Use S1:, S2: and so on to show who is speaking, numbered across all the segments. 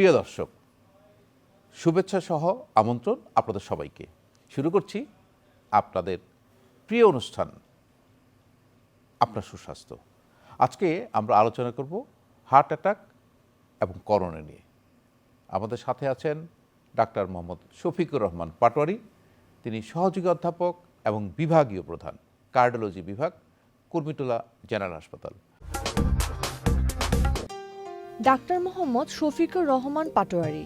S1: প্রিয় দর্শক, শুভেচ্ছা সহ আমন্ত্রণ আপনাদের সবাইকে। শুরু করছি আপনাদের প্রিয় অনুষ্ঠান আপনার সুস্বাস্থ্য। আজকে আমরা আলোচনা করব হার্ট অ্যাটাক এবং করোনা নিয়ে। আমাদের সাথে আছেন ডাক্তার মোহাম্মদ শফিকুর রহমান পাটোয়ারি। তিনি সহযোগী অধ্যাপক এবং বিভাগীয় প্রধান, কার্ডিওলজি বিভাগ, কুর্মিটোলা জেনারেল হাসপাতাল।
S2: ডাক্তার মোহাম্মদ শফিকুর রহমান পাটোয়ারি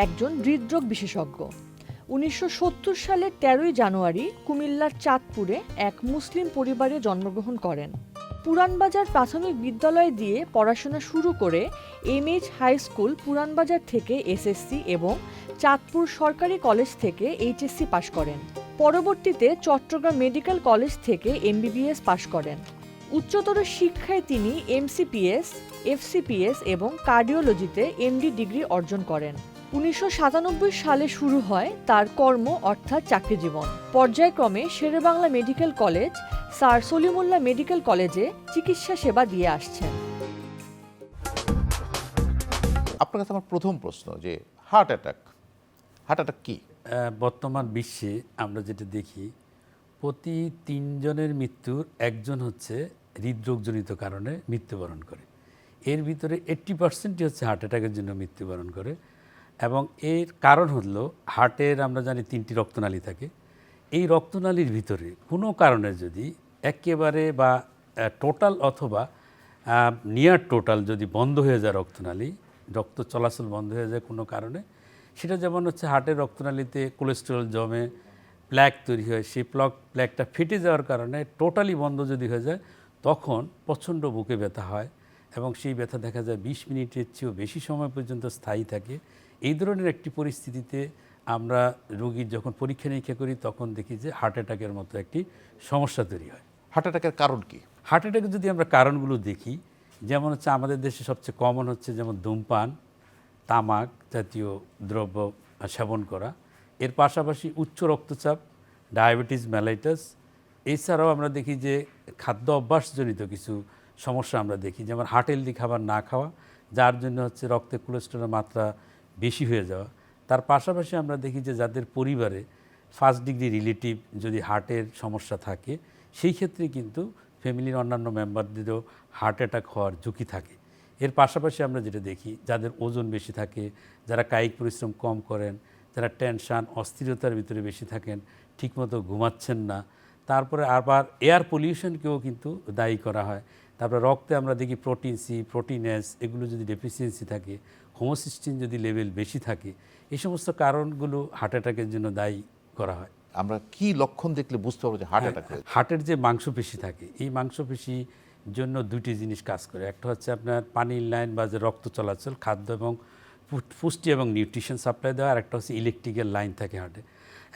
S2: একজন হৃদরোগ বিশেষজ্ঞ। 1970 সালের 13ই জানুয়ারি কুমিল্লার চাঁদপুরে এক মুসলিম পরিবারে জন্মগ্রহণ করেন। পুরানবাজার প্রাথমিক বিদ্যালয় দিয়ে পড়াশোনা শুরু করে এমএইচ হাই স্কুল পুরানবাজার থেকে এসএসসি এবং চাঁদপুর সরকারি কলেজ থেকে এইচএসসি পাশ করেন। পরবর্তীতে চট্টগ্রাম মেডিকেল কলেজ থেকে এমবিবিএস পাশ করেন। উচ্চতর শিক্ষায় তিনি এমসিপিএস, এফসিপিএস এবং কার্ডিওলজিতে এমডি ডিগ্রি অর্জন করেন। 1997 সালে শুরু হয় তার কর্ম অর্থাৎ চাকরি জীবন। পর্যায়ক্রমে Sher-e-Bangla Medical College, Sir Salimullah Medical কলেজে চিকিৎসা সেবা দিয়ে আসছেন।
S1: আপনার কাছে আমার প্রথম প্রশ্ন যে হার্ট অ্যাটাক কি?
S3: বর্তমান বিশ্বে আমরা যেটা দেখি, প্রতি 3 জনের মৃত্যুর একজন হচ্ছে হৃদরোগজনিত কারণে মৃত্যুবরণ করে। এর ভিতরে 80% হচ্ছে হার্ট অ্যাটাকের জন্য মৃত্যুবরণ করে। এবং এর কারণ হলো হার্টের আমরা জানি 3টি রক্তনালী থাকে। এই রক্তনালীর ভিতরে কোনো কারণে যদি একেবারে বা টোটাল অথবা নিয়ার টোটাল যদি বন্ধ হয়ে যায় রক্তনালী, রক্ত চলাচল বন্ধ হয়ে যায় কোনো কারণে, সেটা যেমন হচ্ছে হার্টের রক্তনালীতে কোলেস্টেরল জমে প্ল্যাক তৈরি হয়, সেই প্ল্যাকটা ফেটে যাওয়ার কারণে টোটালি বন্ধ যদি হয়ে যায়, তখন প্রচণ্ড বুকে ব্যথা হয় এবং সেই ব্যথা দেখা যায় 20 মিনিটের চেয়েও বেশি সময় পর্যন্ত স্থায়ী থাকে। এই ধরনের একটি পরিস্থিতিতে আমরা রোগীর যখন পরীক্ষা নিরীক্ষা করি তখন দেখি যে হার্ট অ্যাটাকের মতো একটি সমস্যা তৈরি হয়।
S1: হার্ট অ্যাটাকের কারণ কি?
S3: হার্ট অ্যাটাকের যদি আমরা কারণগুলো দেখি, যেমন হচ্ছে আমাদের দেশে সবচেয়ে কমন হচ্ছে যেমন ধূমপান, তামাক জাতীয় দ্রব্য সেবন করা, এর পাশাপাশি উচ্চ রক্তচাপ, ডায়াবেটিস মেলাইটাস। এছাড়াও আমরা দেখি যে খাদ্য অভ্যাসজনিত কিছু সমস্যা আমরা দেখি, যেমন হার্ট হেলদি খাবার না খাওয়া, যার জন্য হচ্ছে রক্তে কোলেস্টেরলের মাত্রা বেশি হয়ে যাওয়া। তার পাশাপাশি আমরা দেখি যে যাদের পরিবারে ফার্স্ট ডিগ্রি রিলেটিভ যদি হার্টের সমস্যা থাকে, সেই ক্ষেত্রে কিন্তু ফ্যামিলির অন্যান্য মেম্বারদেরও হার্ট অ্যাটাক হওয়ার ঝুঁকি থাকে। এর পাশাপাশি আমরা যেটা দেখি, যাদের ওজন বেশি থাকে, যারা কায়িক পরিশ্রম কম করেন, যারা টেনশান অস্থিরতার ভিতরে বেশি থাকেন, ঠিকমতো ঘুমাচ্ছেন না, তারপরে আবার এয়ার পলিউশনকেও কিন্তু দায়ী করা হয়। তারপরে রক্তে আমরা দেখি প্রোটিন সি, প্রোটিন এস, এগুলো যদি ডেফিসিয়েন্সি থাকে, হোমোসিস্টিন যদি লেভেল বেশি থাকে, এই সমস্ত কারণগুলো হার্ট অ্যাটাকের জন্য দায়ী করা হয়।
S1: আমরা কি লক্ষণ দেখলে বুঝতে পারবো যে হার্ট অ্যাটাক হয়েছে?
S3: হার্টের যে মাংসপেশি থাকে, এই মাংসপেশি জন্য 2টি জিনিস কাজ করে। একটা হচ্ছে আপনার পানির লাইন বা যে রক্ত চলাচল, খাদ্য এবং পুষ্টি এবং নিউট্রিশন সাপ্লাই দেওয়া, আর একটা হচ্ছে ইলেকট্রিক্যাল লাইন থাকে হার্টে।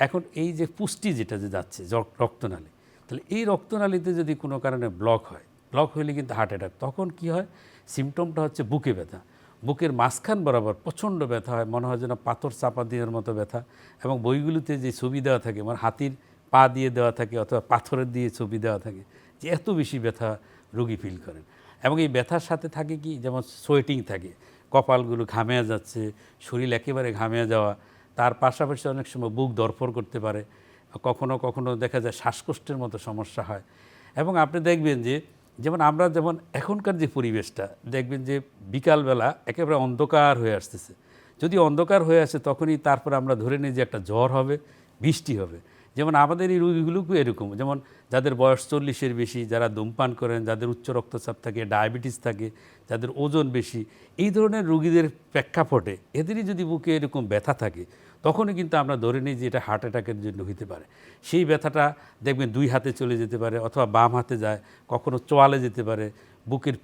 S3: এখন এই যে পুষ্টি যেটা যে যাচ্ছে রক্তনালী, তাহলে এই রক্তনালীতে যদি কোনো কারণে ব্লক হলে কিন্তু হার্ট অ্যাটাক। তখন কি হয়, সিমটমটা হচ্ছে বুকে ব্যথা, বুকের মাঝখান বরাবর প্রচণ্ড ব্যথা হয়, মনে হয় যেন পাথর চাপা দেওয়ার মতো ব্যথা। এবং বইগুলোতে যে ছবি দেওয়া থাকে, মানে হাতির পা দিয়ে দেওয়া থাকে অথবা পাথরের দিয়ে ছবি দেওয়া থাকে, যে এত বেশি ব্যথা রোগী ফিল করেন। এবং এই ব্যথার সাথে থাকে কি, যেমন সোয়েটিং থাকে, কপালগুলো ঘামিয়ে যাচ্ছে, শরীর একেবারে ঘামিয়ে যাওয়া। তার পাশাপাশি অনেক সময় বুক ধড়ফড় করতে পারে, কখনো কখনো দেখা যায় শ্বাসকষ্টের মতো সমস্যা হয়। এবং আপনি দেখবেন যে যেমন আমরা যেমন এখনকার যে পরিবেশটা দেখবেন যে বিকালবেলা একেবারে অন্ধকার হয়ে আসতেছে। যদি অন্ধকার হয়ে আসে তখনই তারপর আমরা ধরে নিই যে একটা ঝড় হবে, বৃষ্টি হবে। যেমন আমাদের এই রোগীগুলোকেও এরকম, যেমন যাদের বয়স 40-এর বেশি, যারা ধূমপান করেন, যাদের উচ্চ রক্তচাপ থাকে, ডায়াবেটিস থাকে, যাদের ওজন বেশি, এই ধরনের রোগীদের প্রেক্ষাপটে এদেরই যদি বুকে এরকম ব্যথা থাকে, তখনই কিন্তু আমরা ধরে নিই যে এটা হার্ট অ্যাটাকের জন্য হতে পারে। সেই ব্যথাটা দেখবেন 2 হাতে চলে যেতে পারে অথবা বাম হাতে যায়, কখনো চোয়ালে যেতে পারে, বুকের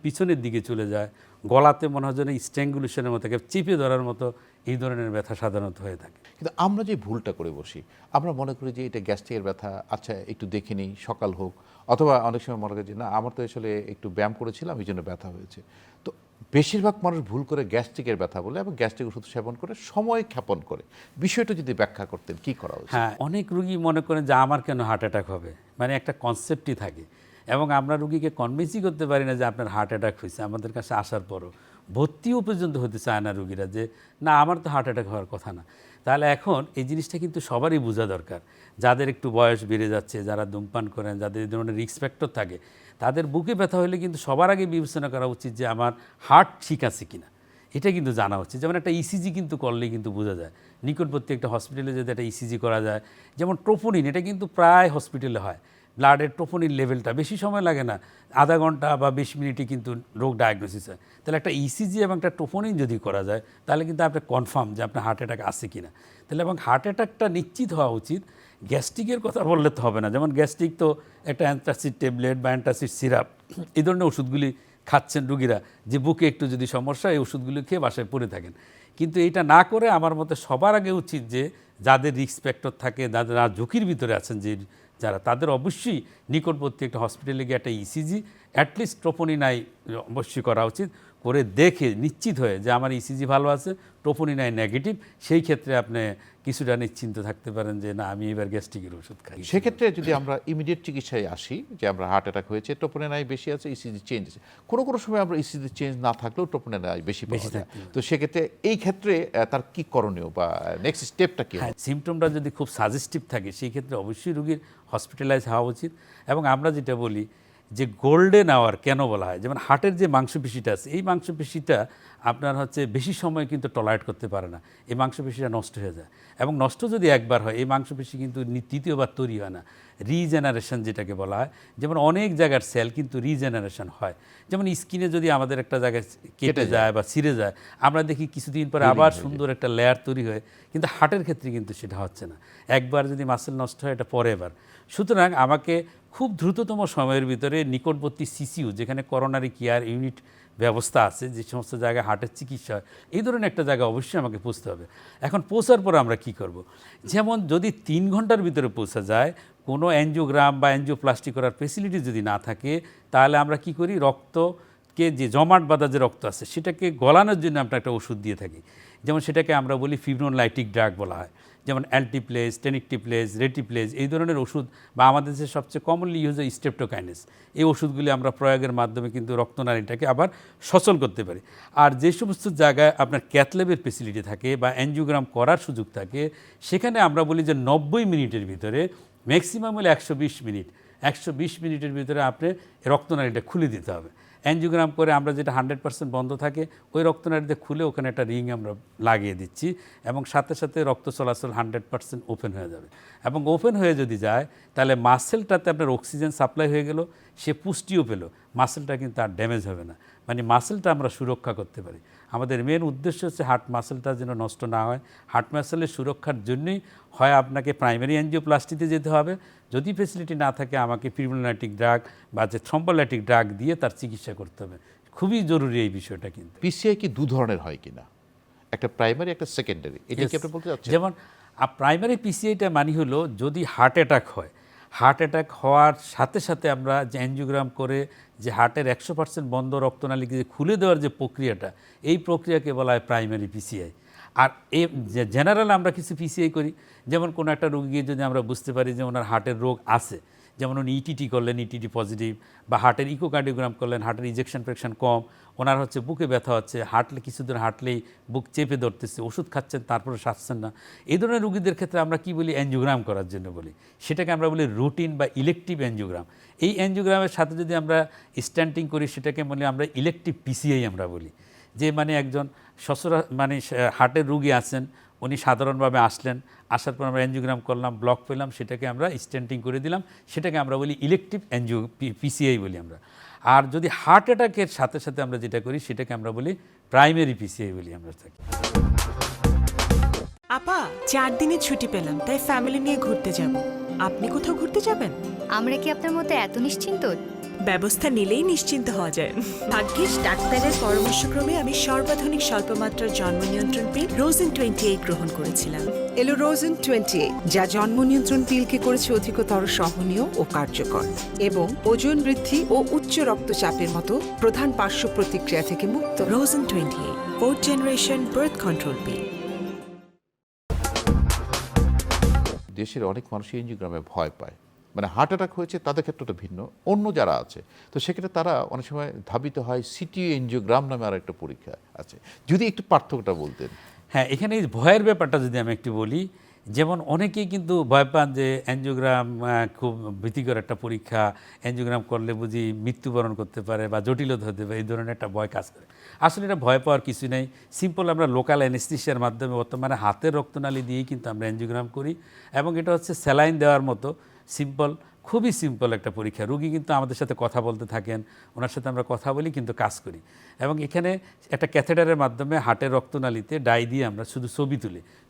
S3: পিছনের দিকে চলে যায়, গলাতে মনে হয় যেন স্ট্র্যাঙ্গুলেশনের মতো চেপে ধরার মতো এই ধরনের ব্যথা সাধারণত হয়ে থাকে।
S1: কিন্তু আমরা যে ভুলটা করে বসি, আমরা মনে করি যে এটা গ্যাস্ট্রিকের ব্যথা, আচ্ছা একটু দেখে নিই সকাল হোক, অথবা অনেক সময় মনে করি যে না আমার তো আসলে একটু ব্যায়াম করেছিলাম এই জন্য ব্যথা হয়েছে। তো বেশিরভাগ মানুষ ভুল করে গ্যাস্ট্রিকের ব্যথা বলে এবং গ্যাস্ট্রিক ওষুধ সেবন করে সময় ক্ষেপণ করে। বিষয়টা যদি ব্যাখ্যা করতেন কি করা উচিত?
S3: হ্যাঁ, অনেক রুগী মনে করেন যে আমার কেন হার্ট অ্যাটাক হবে, মানে একটা কনসেপ্টই থাকে। এবং আমরা রুগীকে কনভিন্সই করতে পারি না যে আপনার হার্ট অ্যাটাক হয়েছে আমাদের কাছে আসার পরও। ভর্তিও পর্যন্ত হতে চায় না রুগীরা, যে না আমার তো হার্ট অ্যাটাক হওয়ার কথা না। তাহলে এখন এই জিনিসটা কিন্তু সবারই বোঝা দরকার, যাদের একটু বয়স বেড়ে যাচ্ছে, যারা ধূমপান করেন, যাদের এই ধরনের রিস্ক ফ্যাক্টর থাকে, তাদের বুকে ব্যথা হলে কিন্তু সবার আগে বিবেচনা করা উচিত যে আমার হার্ট ঠিক আছে কিনা, এটা কিন্তু জানা উচিত। যেমন একটা ইসিজি কিন্তু করলেই কিন্তু বোঝা যায়, নিকটবর্তী একটা হসপিটালে যদি একটা ইসিজি করা যায়, যেমন ট্রোপোনিন, এটা কিন্তু প্রায় হসপিটালে হয়, ব্লাডের ট্রোপোনিন লেভেলটা বেশি সময় লাগে না, আধা ঘন্টা বা 20 মিনিটে কিন্তু রোগ ডায়াগনোসিস হয়। তাহলে একটা ইসিজি এবং একটা ট্রোপোনিন যদি করা যায়, তাহলে কিন্তু আপনি কনফার্ম যে আপনার হার্ট অ্যাটাক আছে কিনা। তাহলে এবং হার্ট অ্যাটাকটা নিশ্চিত হওয়া উচিত। গ্যাস্ট্রিকের কথা বললে তো হবে না, যেমন গ্যাস্ট্রিক তো একটা অ্যান্টাসিড ট্যাবলেট বা অ্যান্টাসিড সিরাপ এই ধরনের ওষুধগুলি খাচ্ছেন রুগীরা, যে বুকে একটু যদি সমস্যা, এই ওষুধগুলো খেয়ে বাসায় পড়ে থাকেন। কিন্তু এইটা না করে আমার মতে সবার আগে উচিত যে যাদের রিস্ক ফ্যাক্টর থাকে, যারা ঝুঁকির ভিতরে আছেন, যে যারা, তাদের অবশ্যই নিকটবর্তী একটা হসপিটালে গিয়ে একটা ইসিজি অ্যাটলিস্ট ট্রোপোনিনাই অবশ্যই করা উচিত, করে দেখে নিশ্চিত হয়ে যে আমার ইসিজি ভালো আছে, ট্রোপোনিনাই নেগেটিভ, সেই ক্ষেত্রে আপনি কিছুটা নিশ্চিন্ত থাকতে পারেন যে না আমি এবার গ্যাস্ট্রিকের ওষুধ খাই।
S1: সেক্ষেত্রে যদি আমরা ইমিডিয়েট চিকিৎসায় আসি, যে আমরা হার্ট অ্যাটাক হয়েছে, ট্রোপোনিনাই বেশি আছে, ইসিজি চেঞ্জ আছে, কোনো কোনো সময় আমরা ইসিজি চেঞ্জ না থাকলেও ট্রোপোনিনাই বেশি পাওয়া যায়, তো সেক্ষেত্রে এই ক্ষেত্রে তার কি করণীয় বা নেক্সট স্টেপটা কি?
S3: হ্যাঁ, সিমটমটা যদি খুব সাজেস্টিভ থাকে সেই ক্ষেত্রে অবশ্যই রুগীর হসপিটালাইজ হওয়া উচিত। এবং আমরা যেটা বলি যে গোল্ডেন আওয়ার কেন বলা হয়, যেমন হার্টের যে মাংসপেশিটা আছে, এই মাংসপেশিটা আপনার হচ্ছে বেশি সময় কিন্তু টলারেট করতে পারে না, এই মাংসপেশিটা নষ্ট হয়ে যায়। এবং নষ্ট যদি একবার হয়, এই মাংসপেশি কিন্তু দ্বিতীয়বার তৈরি হয় না, রিজেনারেশন যেটাকে বলা হয়। যেমন অনেক জায়গার সেল কিন্তু রিজেনারেশন হয়, যেমন স্কিনে যদি আমাদের একটা জায়গায় কেটে যায় বা ছিঁড়ে যায়, আমরা দেখি কিছুদিন পরে আবার সুন্দর একটা লেয়ার তৈরি হয়, কিন্তু হার্টের ক্ষেত্রে কিন্তু সেটা হচ্ছে না। একবার যদি মাসেল নষ্ট হয়, এটা পরে এবার। সুতরাং আমাকে খুব দ্রুততম সময়ের ভিতরে নিকটবর্তী সিসিইউ, যেখানে করোনারি কেয়ার ইউনিট ব্যবস্থা আছে, যে সমস্ত জায়গায় হার্টের চিকিৎসা হয়, এই ধরনের একটা জায়গায় অবশ্যই আমাকে পৌঁছতে হবে। এখন পৌঁছার পরে আমরা কি করব? যেমন যদি 3 ঘন্টার ভিতরে পৌঁছা যায়, কোনো অ্যাঞ্জিওগ্রাম বা অ্যাঞ্জিওপ্লাস্টি করার ফেসিলিটি যদি না থাকে, তাহলে আমরা কি করি, রক্তকে যে জমাট বাঁধা যে রক্ত আছে সেটাকে গলানোর জন্য আমরা একটা ওষুধ দিয়ে থাকি। যেমন সেটাকে আমরা বলি ফিব্রোলাইটিক ড্রাগ বলা হয়, যেমন অ্যালটিপ্লেজ, টেনিকটিপ্লেজ, রেটিপ্লেজ, এই ধরনের ওষুধ, বা আমাদের যে সবচেয়ে কমনলি ইউজ হয় স্ট্রেপ্টোকাইনেস, এই ওষুধগুলি আমরা প্রয়োগের মাধ্যমে কিন্তু রক্তনালীটাকে আবার সচল করতে পারি। আর যে সমস্ত জায়গায় আপনার ক্যাথল্যাবের ফেসিলিটি থাকে বা অ্যাঞ্জিওগ্রাম করার সুযোগ থাকে, সেখানে আমরা বলি যে 90 মিনিটের ভিতরে, ম্যাক্সিমাম হলে 120 মিনিট, 120 মিনিটের ভিতরে আপনি রক্তনালীটা খুলে দিতে হবে। অ্যাঞ্জিওগ্রাম করে আমরা যেটা 100% বন্ধ থাকে, ওই রক্তনালীতে খুলে ওখানে একটা রিং আমরা লাগিয়ে দিচ্ছি, এবং সাথে সাথে রক্ত চলাচল 100% ওপেন হয়ে যাবে। এবং ওপেন হয়ে যদি যায়, তাহলে মাসেলটাতে আপনার অক্সিজেন সাপ্লাই হয়ে গেল, সে পুষ্টিও পেল, মাসেলটা কিন্তু আর ড্যামেজ হবে না, মানে মাসেলটা আমরা সুরক্ষা করতে পারি। আমাদের মেন উদ্দেশ্য হচ্ছে হার্ট মাসেলটা যেন নষ্ট না হয়। হার্ট মাসেলের সুরক্ষার জন্যই হয় আপনাকে প্রাইমারি অ্যাঞ্জিওপ্লাস্টিতে যেতে হবে, যদি ফেসিলিটি না থাকে আমাকে ফিব্রোলাইটিক ড্রাগ বা যে থ্রম্বোলাইটিক ড্রাগ দিয়ে তার চিকিৎসা করতে হবে। খুবই জরুরি এই বিষয়টা। কিন্তু
S1: পিসিআই কি দু ধরনের হয় কিনা, একটা প্রাইমারি, একটা সেকেন্ডারি, এটা কি আপনি বলতে চাচ্ছেন?
S3: যেমন প্রাইমারি পিসিআইটা মানে হলো যদি হার্ট অ্যাটাক হয়, হার্ট অ্যাটাক হওয়ার সাথে সাথে আমরা যে অ্যাঞ্জিওগ্রাম করে যে হার্টের 100% বন্ধ রক্তনালীকে যে খুলে দেওয়ার যে প্রক্রিয়াটা, এই প্রক্রিয়াকে বলা হয় প্রাইমারি পিসিআই। আর এই জেনারেল আমরা কিছু পিসিআই করি, যেমন কোনো একটা রোগীকে যদি আমরা বুঝতে পারি যে ওনার হার্টের রোগ আছে, যেমন উনি ইটিটি করলেন, ইটিটি পজিটিভ, বা হার্টের ইকোকার্ডিওগ্রাম করলেন, হার্টের ইজেকশন ফ্র্যাকশন কম, ওনার হচ্ছে বুকে ব্যথা হচ্ছে, হাঁটলে কিছুদিন হাঁটলেই বুক চেপে ধরতেছে, ওষুধ খাচ্ছেন তারপরে সারছেন না, এই ধরনের রোগীদের ক্ষেত্রে আমরা কি বলি, অ্যাঞ্জিওগ্রাম করার জন্য বলি। সেটাকে আমরা বলি রুটিন বা ইলেকটিভ অ্যাঞ্জিওগ্রাম। এই অ্যাঞ্জিওগ্রামের সাথে যদি আমরা স্ট্যান্টিং করি, সেটাকে বলি আমরা ইলেকটিভ পিসিআই আমরা বলি। যে মানে একজন মানে হার্টের রুগী আছেন, উনি সাধারণভাবে আসলেন, আসার পর আমরা অ্যাঞ্জিওগ্রাম করলাম, ব্লক পেলাম, সেটাকে আমরা স্ট্যান্টিং করে দিলাম, সেটাকে আমরা বলি ইলেকটিভ পিসিআই বলি আমরা। আর যদি হার্ট অ্যাটাকের সাথে সাথে আমরা যেটা করি, সেটাকে আমরা বলি প্রাইমারি পিসিআই বলি আমরা থাকি।
S4: আপা 4 দিনের ছুটি পেলাম, তাই ফ্যামিলি নিয়ে ঘুরতে যাব। আপনি কোথাও ঘুরতে যাবেন?
S5: আমরা কি আপনার মতো এত নিশ্চিন্ত?
S4: ব্যবস্থা নিলেই নিশ্চিন্ত হওয়া যায়। ভাগ্যিস ডাক্তারের পরামর্শক্রমে আমি সর্বাধুনিক স্বল্পমাত্রার জন্ম নিয়ন্ত্রণ পিল রোজেন 28 গ্রহণ করেছিলাম।
S6: এলো রোজেন 28, যা জন্ম নিয়ন্ত্রণ পিলকে করেছে অধিকতর সহনীয় ও কার্যকর, এবং ওজন বৃদ্ধি ও উচ্চ রক্তচাপের মতো প্রধান পার্শ্ব প্রতিক্রিয়া থেকে মুক্ত।
S4: Rosen 28 4th generation birth control পিল।
S1: দেশের অনেক মানুষ এনজিওগ্রামে ভয় পায়, মানে হার্ট অ্যাটাক হয়েছে তাদের ক্ষেত্রটা ভিন্ন, অন্য যারা আছে তো সেক্ষেত্রে তারা অনেক সময় ধাবিত হয় সিটি এনজিওগ্রাম নামে আর একটা পরীক্ষা আছে, যদি একটু পার্থক্যটা বলতেন।
S3: হ্যাঁ, এখানে এই ভয়ের ব্যাপারটা যদি আমি একটু বলি, যেমন অনেকেই কিন্তু ভয় পান যে অ্যাঞ্জিওগ্রাম খুব ভীতিকর একটা পরীক্ষা, অ্যাঞ্জিওগ্রাম করলে বুঝি মৃত্যুবরণ করতে পারে বা জটিলতা হতে পারে, এই ধরনের একটা ভয় কাজ করে। আসলে এটা ভয় পাওয়ার কিছু নেই। সিম্পল আমরা লোকাল অ্যানেস্থেসিয়ার মাধ্যমে বর্তমানে হাতের রক্তনালী দিয়েই কিন্তু আমরা অ্যাঞ্জিওগ্রাম করি, এবং এটা হচ্ছে স্যালাইন দেওয়ার মতো সিম্পল, খুবই সিম্পল একটা পরীক্ষা। রুগী কিন্তু আমাদের সাথে কথা বলতে থাকেন, ওনার সাথে আমরা কথা বলি কিন্তু কাজ করি। এবং এখানে একটা ক্যাথেটারের মাধ্যমে হার্টের রক্তনালীতে ডাই দিয়ে আমরা শুধু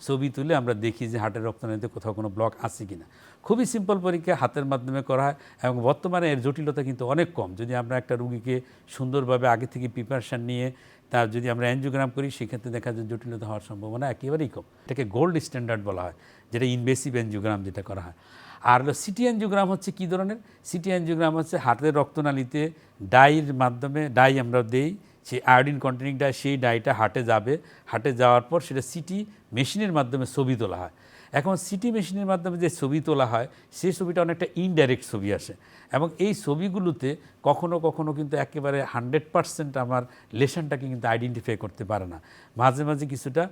S3: ছবি তুলে আমরা দেখি যে হার্টের রক্তনালীতে কোথাও কোনো ব্লক আছে কিনা। খুবই সিম্পল পরীক্ষা, হাতের মাধ্যমে করা হয়, এবং বর্তমানে এর জটিলতা কিন্তু অনেক কম। যদি আমরা একটা রুগীকে সুন্দরভাবে আগে থেকে প্রিপারেশান নিয়ে তার যদি আমরা অ্যাঞ্জিওগ্রাম করি, সেক্ষেত্রে দেখা যায় জটিলতা হওয়ার সম্ভাবনা একেবারেই কম। এটাকে গোল্ড স্ট্যান্ডার্ড বলা হয়, যেটা ইনভেসিভ অ্যাঞ্জিওগ্রাম যেটা করা হয়। আর সিটি অ্যাঞ্জিওগ্রাম হচ্ছে কী ধরনের? সিটি অ্যাঞ্জিওগ্রাম হচ্ছে হার্টের রক্তনালীতে ডাইয়ের মাধ্যমে, ডাই আমরা দেই, সেই আয়োডিন কন্টেনিং ডাই, সেই ডাইটা হার্টে যাবে, হার্টে যাওয়ার পর সেটা সিটি মেশিনের মাধ্যমে ছবি তোলা হয়। এখন সিটি মেশিনের মাধ্যমে যে ছবি তোলা হয়, সেই ছবিটা অনেকটা ইনডাইরেক্ট ছবি আসে, এবং এই ছবিগুলোতে কখনো কখনো কিন্তু একেবারে 100% আমার লেশনটাকে কিন্তু আইডেন্টিফাই করতে পারে না। মাঝে মাঝে কিছুটা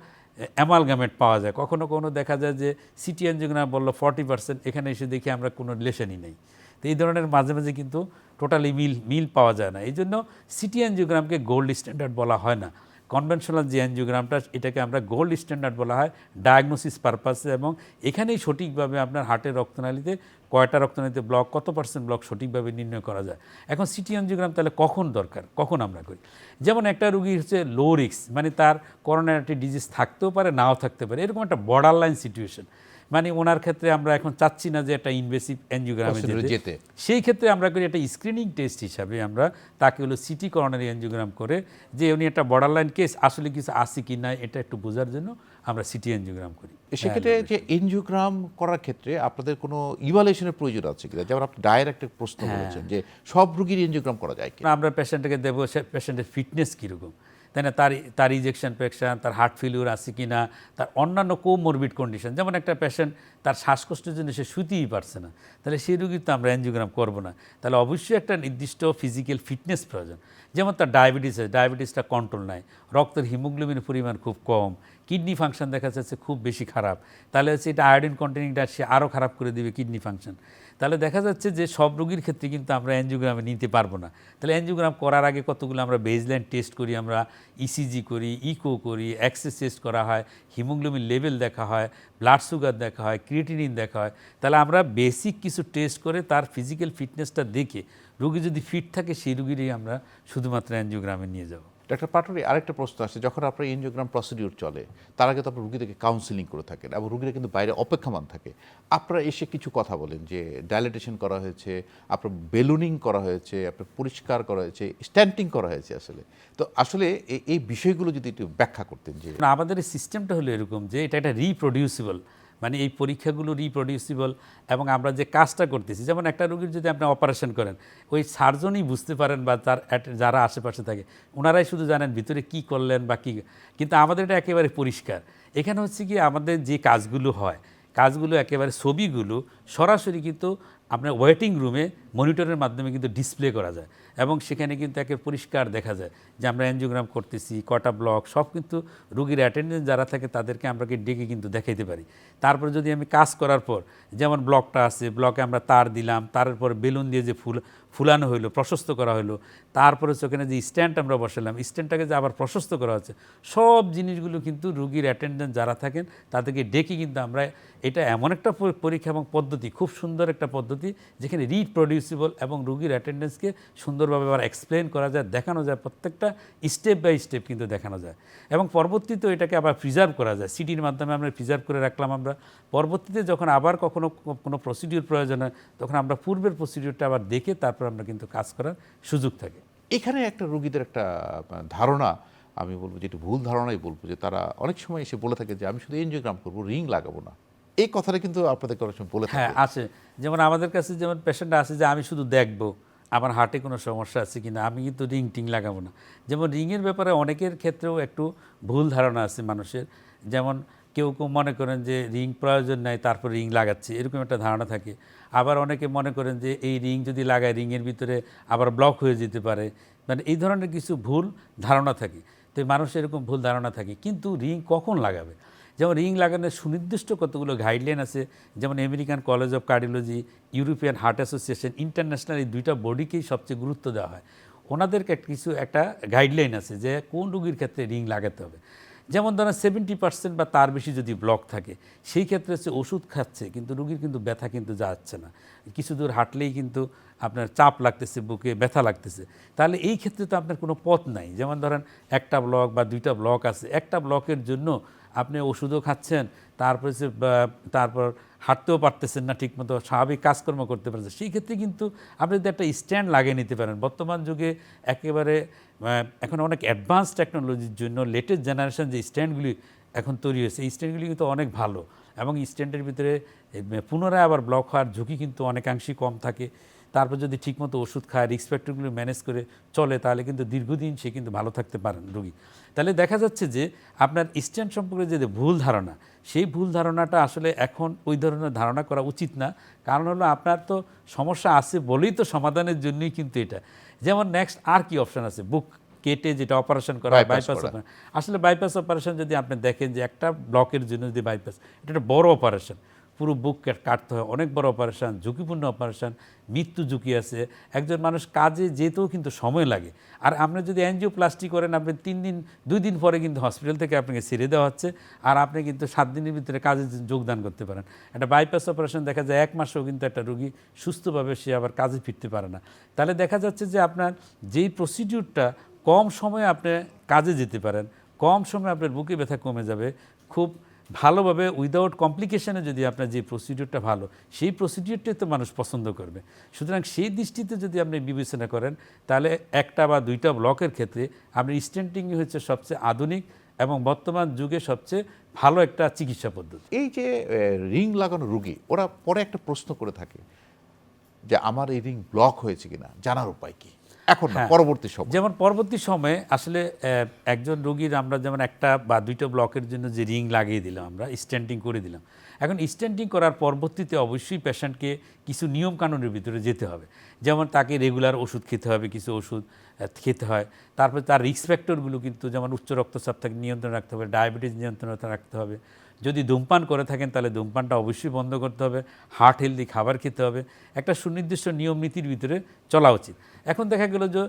S3: অ্যামালগামেট পাওয়া যায়, কখনো কখনো দেখা যায় যে সিটি অ্যাঞ্জিওগ্রাম বললো 40%, এখানে এসে দেখি আমরা কোনো লেশনই নেই। তো এই ধরনের মাঝে মাঝে কিন্তু টোটালি মিল পাওয়া যায় না। এই জন্য সিটি অ্যাঞ্জিওগ্রামকে গোল্ড স্ট্যান্ডার্ড বলা হয় না। কনভেনশনাল যে অ্যাঞ্জিওগ্রামটা, এটাকে আমরা গোল্ড স্ট্যান্ডার্ড বলা হয় ডায়াগনোসিস পারপাসে, এবং এখানেই সঠিকভাবে আপনার হার্টের রক্তনালীতে কয়টা রক্তনালীতে ব্লক, কত % ব্লক সঠিকভাবে নির্ণয় করা যায়। এখন সিটি অ্যাঞ্জিওগ্রাম তাহলে কখন দরকার, কখন আমরা করি? যেমন একটা রুগী হচ্ছে লো রিস্ক, মানে তার করোনারি ডিজিজ থাকতেও পারে, নাও থাকতে পারে, এরকম একটা বর্ডার লাইন সিচুয়েশন, মানে ওনার ক্ষেত্রে আমরা এখন চাচ্ছি না যে একটা ইনভেসিভ অ্যাঞ্জিওগ্রামে যেতে, সেই ক্ষেত্রে আমরা করি একটা স্ক্রিনিং টেস্ট হিসাবে আমরা তাকে হলো সিটি করোনারি অ্যাঞ্জিওগ্রাম করে, যে উনি একটা বর্ডার লাইন কেস, আসলে কিছু আছে কি না এটা একটু বোঝার জন্য আমরা সিটি অ্যাঞ্জিওগ্রাম করি।
S1: সেক্ষেত্রে যে এনজিওগ্রাম করার ক্ষেত্রে আপনাদের কোনো ইভালুয়েশনের প্রয়োজন আছে কিনা? যেমন আপনি ডায়ের একটা প্রশ্ন বলেছেন যে সব রোগীর এনজিওগ্রাম করা যায় কিনা।
S3: আমরা পেশেন্টকে দেবো সে পেশেন্টের ফিটনেস কীরকম, তাই না, তার ইজেকশন প্রেকশন, তার হার্ট ফেলিউর আছে কি না, তার অন্যান্য কোমরবিড কন্ডিশন। যেমন একটা পেশেন্ট তার শ্বাসকষ্টের জন্য সে শুতেই পারছে না, তাহলে সেই রোগীর তো আমরা অ্যাঞ্জিওগ্রাম করবো না। তাহলে অবশ্যই একটা নির্দিষ্ট ফিজিক্যাল ফিটনেস প্রয়োজন। যেমন তার ডায়াবেটিস আছে, ডায়াবেটিসটা কন্ট্রোল নাই, রক্তের হিমোগ্লোবিনের পরিমাণ খুব কম, কিডনি ফাংশন দেখা যাচ্ছে খুব বেশি খারাপ, তাহলে হচ্ছে এটা আয়োডিন কন্টেনিংটা সে আরও খারাপ করে দেবে কিডনি ফাংশন। তাহলে দেখা যাচ্ছে যে সব রোগীর ক্ষেত্রে কিন্তু আমরা অ্যাঞ্জিওগ্রামে নিতে পারবো না। তাহলে অ্যাঞ্জিওগ্রাম করার আগে কতগুলো আমরা বেজলাইন টেস্ট করি, আমরা ইসিজি করি, ইকো করি, এক্সেস টেস্ট করা হয়, হিমোগ্লোবিন লেভেল দেখা হয়, ব্লাড সুগার দেখা হয়, ক্রিয়েটিনিন দেখা হয়। তাহলে আমরা বেসিক কিছু টেস্ট করে তার ফিজিক্যাল ফিটনেসটা দেখে রোগী যদি ফিট থাকে সেই রোগীরই আমরা শুধুমাত্র অ্যাঞ্জিওগ্রামে নিয়ে যাব।
S1: ডাক্তার পাটোয়ারি, আরেকটা প্রশ্ন আসছে, যখন আপনার এনজিওগ্রাম প্রসিডিউর চলে তার আগে তো আপনার রুগীদেরকে কাউন্সিলিং করে থাকেন এবং রুগীরা কিন্তু বাইরে অপেক্ষমান থাকে, আপনারা এসে কিছু কথা বলেন যে ডায়ালিটেশন করা হয়েছে, আপনার বেলুনিং করা হয়েছে, আপনার পরিষ্কার করা হয়েছে, স্ট্যান্টিং করা হয়েছে, আসলে তো আসলে এই বিষয়গুলো যদি একটু ব্যাখ্যা করতেন। যে
S3: আমাদের এই সিস্টেমটা হলো এরকম যে এটা একটা রিপ্রডিউসিবল, মানে এই পরীক্ষাগুলো রিপ্রডিউসিবল, এবং আমরা যে কাজটা করতেছি, যেমন একটা রোগীর যদি আপনি অপারেশন করেন, ওই সার্জনই বুঝতে পারেন বা তার যারা আশেপাশে থাকে ওনারাই শুধু জানেন ভিতরে কি করলেন বা কী, কিন্তু আমাদের এটা একেবারে পরিষ্কার। এখানে হচ্ছে কি আমাদের যে কাজগুলো হয়, কাজগুলো একেবারে ছবিগুলো সরাসরি কিন্তু আপনার ওয়েটিং রুমে মনিটরের মাধ্যমে কিন্তু ডিসপ্লে করা যায়, এবং সেখানে কিন্তু একে পরিষ্কার দেখা যায় যে আমরা অ্যাঞ্জিওগ্রাম করতেছি, কটা ব্লক, সব কিন্তু রুগীর অ্যাটেন্ডেন্স যারা থাকে তাদেরকে আমরা ডেকে কিন্তু দেখাইতে পারি। তারপরে যদি আমি কাজ করার পর, যেমন ব্লকটা আছে, ব্লকে আমরা তার দিলাম, তারপর বেলুন দিয়ে যে ফুলানো হইলো, প্রশস্ত করা হলো, তারপরে ওখানে যে স্ট্যান্ড আমরা বসালাম, স্ট্যান্ডটাকে যে আবার প্রশস্ত করা হচ্ছে, সব জিনিসগুলো কিন্তু রুগীর অ্যাটেন্ডেন্স যারা থাকেন তাদেরকে ডেকে কিন্তু আমরা, এটা এমন একটা পরীক্ষা এবং পদ্ধতি, খুব সুন্দর একটা পদ্ধতি যেখানে রিপ্রডিউসিবল এবং রুগীর অ্যাটেন্ডেন্সকে সুন্দরভাবে আবার এক্সপ্লেন করা যায়, দেখানো যায়, প্রত্যেকটা স্টেপ বাই স্টেপ কিন্তু দেখানো যায়, এবং পরবর্তীতে এটাকে আবার প্রিজার্ভ করা যায়, সিটির মাধ্যমে আমরা প্রিজার্ভ করে রাখলাম। আমরা পরবর্তীতে যখন আবার কখনো কোনো প্রসিডিউর প্রয়োজন হয় তখন আমরা পূর্বের প্রসিডিউরটা আবার দেখে তারপর আমরা কিন্তু কাজ করার সুযোগ থাকে।
S1: এখানে একটা রুগীদের একটা ধারণা, আমি বলবো যে একটু ভুল ধারণাই বলবো, যে তারা অনেক সময় এসে বলে থাকে যে আমি শুধু এনজিওগ্রাম করবো, রিং লাগাবো না। এই কথাটা কিন্তু আপনাদেরকে অনেক সময় বলে থাকে।
S3: হ্যাঁ আছে, যেমন আমাদের কাছে যেমন পেশেন্ট আছে যে আমি শুধু দেখবো আমার হার্টে কোনো সমস্যা আছে কিনা, আমি কিন্তু রিং টিং লাগাবো না। যেমন রিংয়ের ব্যাপারে অনেকের ক্ষেত্রেও একটু ভুল ধারণা আছে মানুষের, যেমন কেউ কেউ মনে করেন যে রিং প্রয়োজন নাই, তারপর রিং লাগাচ্ছে, এরকম একটা ধারণা থাকে। আবার অনেকে মনে করেন যে এই রিং যদি লাগায় রিংয়ের ভিতরে আবার ব্লক হয়ে যেতে পারে, মানে এই ধরনের কিছু ভুল ধারণা থাকে। তো মানুষের এরকম ভুল ধারণা থাকে। কিন্তু রিং কখন লাগাবে, যেমন রিং লাগানোর সুনির্দিষ্ট কতগুলো গাইডলাইন আছে, যেমন American college of cardiology, European heart association, international, এই দুইটা বডিকেই সবচেয়ে গুরুত্ব দেওয়া হয়। ওনাদেরকে একটা গাইডলাইন আছে যে কোন রোগীর ক্ষেত্রে রিং লাগাতে হবে। যেমন ধরেন 70% বা তার বেশি যদি ব্লক থাকে, সেই ক্ষেত্রে হচ্ছে ওষুধ খাচ্ছে কিন্তু রোগীর কিন্তু ব্যথা কিন্তু যাচ্ছে না, কিছু দূর হাঁটলেই কিন্তু আপনার চাপ লাগতেছে, বুকে ব্যথা লাগতেছে, তাহলে এই ক্ষেত্রে তো আপনার কোনো পথ নাই। যেমন ধরেন একটা ব্লক বা দুইটা ব্লক আছে, একটা ব্লকের জন্য আপনি ওষুধও খাচ্ছেন, তারপর হাঁটতেও পারতেছেন না ঠিকমতো, স্বাভাবিক কাজকর্ম করতে পারছেন, সেই ক্ষেত্রে কিন্তু আপনি যদি একটা স্ট্যান্ড লাগিয়ে নিতে পারেন। বর্তমান যুগে একেবারে এখন অনেক অ্যাডভান্স টেকনোলজির জন্য লেটেস্ট জেনারেশন যে স্ট্যান্ডগুলি এখন তৈরি হয়েছে, এই স্ট্যান্ডগুলি কিন্তু অনেক ভালো, এবং স্ট্যান্ডের ভিতরে পুনরায় আবার ব্লক হওয়ার ঝুঁকি কিন্তু অনেকাংশেই কম থাকে। তারপর যদি ঠিকমতো ওষুধ খায়, রিস্ক ফ্যাক্টরগুলো ম্যানেজ করে চলে, তাহলে কিন্তু দীর্ঘদিন সে কিন্তু ভালো থাকতে পারেন রোগী। তাহলে দেখা যাচ্ছে যে আপনার স্ট্যান্ড সম্পর্কে যে ভুল ধারণা, সেই ভুল ধারণাটা আসলে এখন ওই ধরনের ধারণা করা উচিত না। কারণ হলো আপনার তো সমস্যা আছে বলেই তো সমাধানের জন্যই কিন্তু এটা। যেমন নেক্সট আর কি অপশান আছে, বুক কেটে যেটা অপারেশন করা, বাইপাস অপারেশন। আসলে বাইপাস অপারেশন যদি আপনি দেখেন যে একটা ব্লকের জন্য যদি বাইপাস, এটা একটা বড় অপারেশন, পুরো বুক কাটতে হয়, অনেক বড় অপারেশন, ঝুঁকিপূর্ণ অপারেশন, মৃত্যু ঝুঁকি আছে, একজন মানুষ কাজে যেতেও কিন্তু সময় লাগে। আর আপনি যদি অ্যাঞ্জিওপ্লাস্টি করেন, আপনি 2 দিন পরে কিন্তু হসপিটাল থেকে আপনাকে ছেড়ে দেওয়া হচ্ছে, আর আপনি কিন্তু 7 দিনের ভিতরে কাজে যোগদান করতে পারেন। একটা বাইপাস অপারেশন দেখা যায় 1 মাসেও কিন্তু একটা রোগী সুস্থভাবে সে আবার কাজে ফিরতে পারে না। তাহলে দেখা যাচ্ছে যে আপনার যেই প্রসিডিউরটা কম সময়ে আপনি কাজে যেতে পারেন, কম সময়ে আপনার বুকে ব্যথা কমে যাবে, খুব ভালোভাবে উইদাউট কমপ্লিকেশনে যদি আপনার যে প্রসিডিউরটা ভালো, সেই প্রসিডিউরটাই তো মানুষ পছন্দ করবে। সুতরাং সেই দৃষ্টিতে যদি আপনি বিবেচনা করেন, তাহলে একটা বা দুইটা ব্লকের ক্ষেত্রে আপনি স্টেন্টিংই হচ্ছে সবচেয়ে আধুনিক এবং বর্তমান যুগে সবচেয়ে ভালো একটা চিকিৎসা পদ্ধতি।
S1: এই যে রিং লাগানো রোগী, ওরা পরে একটা প্রশ্ন করে থাকে যে আমার এই রিং ব্লক হয়েছে কিনা জানার উপায় কি, এখন না,
S3: হ্যাঁ,
S1: পরবর্তী সময়।
S3: যেমন পরবর্তী সময়ে আসলে একজন রোগীর আমরা যেমন একটা বা দুইটা ব্লকের জন্য যে রিং লাগিয়ে দিলাম, আমরা স্ট্যান্টিং করে দিলাম, এখন স্ট্যান্টিং করার পরবর্তীতে অবশ্যই পেশেন্টকে কিছু নিয়মকানুনের ভিতরে যেতে হবে। যেমন তাকে রেগুলার ওষুধ খেতে হবে, কিছু ওষুধ খেতে হয়, তারপরে তার রিস্ক ফ্যাক্টরগুলো কিন্তু যেমন উচ্চ রক্তচাপ থাকে নিয়ন্ত্রণ রাখতে হবে, ডায়াবেটিস নিয়ন্ত্রণ রাখতে হবে, যদি ধূমপান করে থাকেন তাহলে ধূমপানটা অবশ্যই বন্ধ করতে হবে, হার্ট হেলদি খাবার খেতে হবে, একটা সুনির্দিষ্ট নিয়ম নীতির ভিতরে চলা উচিত। এখন দেখা গেল যে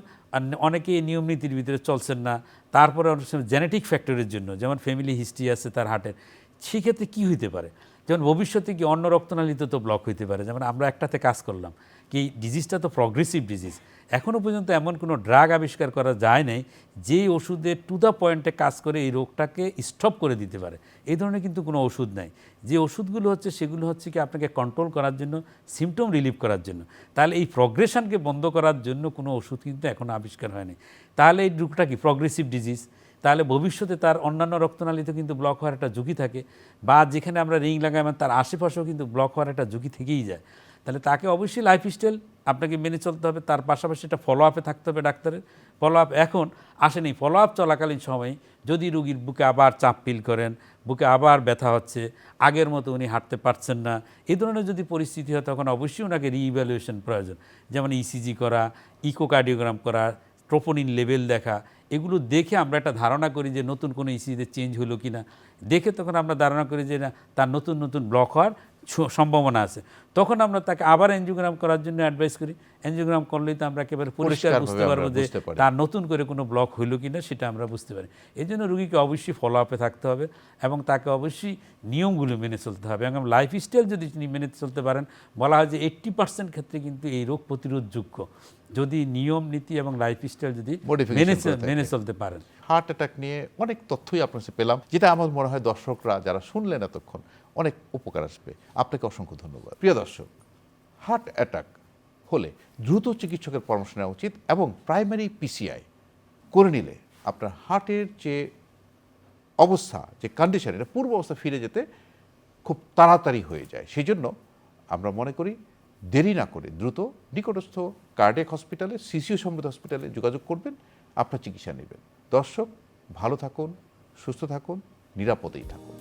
S3: অনেকে এই নিয়ম নীতির ভিতরে চলছেন না, তারপরে অনেক সময় জেনেটিক ফ্যাক্টরের জন্য, যেমন ফ্যামিলি হিস্ট্রি আছে তার হার্টের, সেক্ষেত্রে কী হইতে পারে, যেমন ভবিষ্যতে কি অন্য রক্তনালীতে তো ব্লক হইতে পারে। যেমন আমরা একটাতে কাজ করলাম কি, ডিজিজটা তো প্রগ্রেসিভ ডিজিজ, এখনও পর্যন্ত এমন কোনো ড্রাগ আবিষ্কার করা যায় নাই যেই ওষুধে টু দ্য পয়েন্টে কাজ করে এই রোগটাকে স্টপ করে দিতে পারে। এই ধরনের কিন্তু কোনো ওষুধ নাই। যে ওষুধগুলো হচ্ছে সেগুলো হচ্ছে কি আপনাকে কন্ট্রোল করার জন্য, সিমটম রিলিভ করার জন্য। তাহলে এই প্রগ্রেশনকে বন্ধ করার জন্য কোনো ওষুধ কিন্তু এখনও আবিষ্কার হয়নি। তাহলে এই রোগটা কি প্রগ্রেসিভ ডিজিজ, তাহলে ভবিষ্যতে তার অন্যান্য রক্তনালীতে কিন্তু ব্লক হওয়ার একটা ঝুঁকি থাকে, বা যেখানে আমরা রিং লাগাই তার আশেপাশেও কিন্তু ব্লক হওয়ার একটা ঝুঁকি থেকেই যায়। তাহলে তাকে অবশ্যই লাইফস্টাইল আপনাকে মেনে চলতে হবে, তার পাশাপাশি একটা ফলো আপে থাকতে হবে ডাক্তারের। ফলো আপ এখন আসেনি, ফলো আপ চলাকালীন সময় যদি রুগীর বুকে আবার চাপ ফিল করেন, বুকে আবার ব্যথা হচ্ছে, আগের মতো উনি হাঁটতে পারছেন না, এই ধরনের যদি পরিস্থিতি হয়, তখন অবশ্যই ওনাকে রিইভ্যালুয়েশন প্রয়োজন। যেমন ইসিজি করা, ইকোকার্ডিওগ্রাম করা, ট্রোপোনিন লেভেল দেখা, এগুলো দেখে আমরা একটা ধারণা করি যে নতুন কোনো ইসিজিতে চেঞ্জ হলো কি না, দেখে তখন আমরা ধারণা করি যে না, তার নতুন নতুন ব্লক হওয়ার সম্ভাবনা আছে। তখন আমরা তাকে আবার এনজিওগ্রাম করার জন্য অ্যাডভাইস করি। এনজিওগ্রাম করলেই তো আমরা একেবারে পরিষ্কার বুঝতে পারবো যে তার নতুন করে কোনো ব্লক হইল কি না, সেটা আমরা বুঝতে পারি। এই জন্য রুগীকে অবশ্যই ফলো আপে থাকতে হবে এবং তাকে অবশ্যই নিয়মগুলো মেনে চলতে হবে। এবং লাইফস্টাইল যদি তিনি মেনে চলতে পারেন, বলা হয় যে 80% ক্ষেত্রে কিন্তু এই রোগ প্রতিরোধযোগ্য, যদি নিয়ম নীতি এবং লাইফস্টাইল যদি মেনে চলতে পারেন।
S1: হার্ট অ্যাটাক নিয়ে অনেক তথ্যই আপনার কাছে পেলাম, যেটা আমার মনে হয় দর্শকরা যারা শুনলেন এতক্ষণ অনেক উপকার আসবে। আপনাকে অসংখ্য ধন্যবাদ। প্রিয় দর্শক, হার্ট অ্যাটাক হলে দ্রুত চিকিৎসকের পরামর্শ নেওয়া উচিত এবং প্রাইমারি পিসিআই করে নিলে আপনার হার্টের যে অবস্থা, যে কন্ডিশন, এটা পূর্ব অবস্থা ফিরে যেতে খুব তাড়াতাড়ি হয়ে যায়। সেই জন্য আমরা মনে করি দেরি না করে দ্রুত নিকটস্থ কার্ডিয়াক হসপিটালে, সিসিউ সমৃদ্ধ হসপিটালে যোগাযোগ করবেন, আপনার চিকিৎসা নেবেন। দর্শক, ভালো থাকুন, সুস্থ থাকুন, নিরাপদেই থাকুন।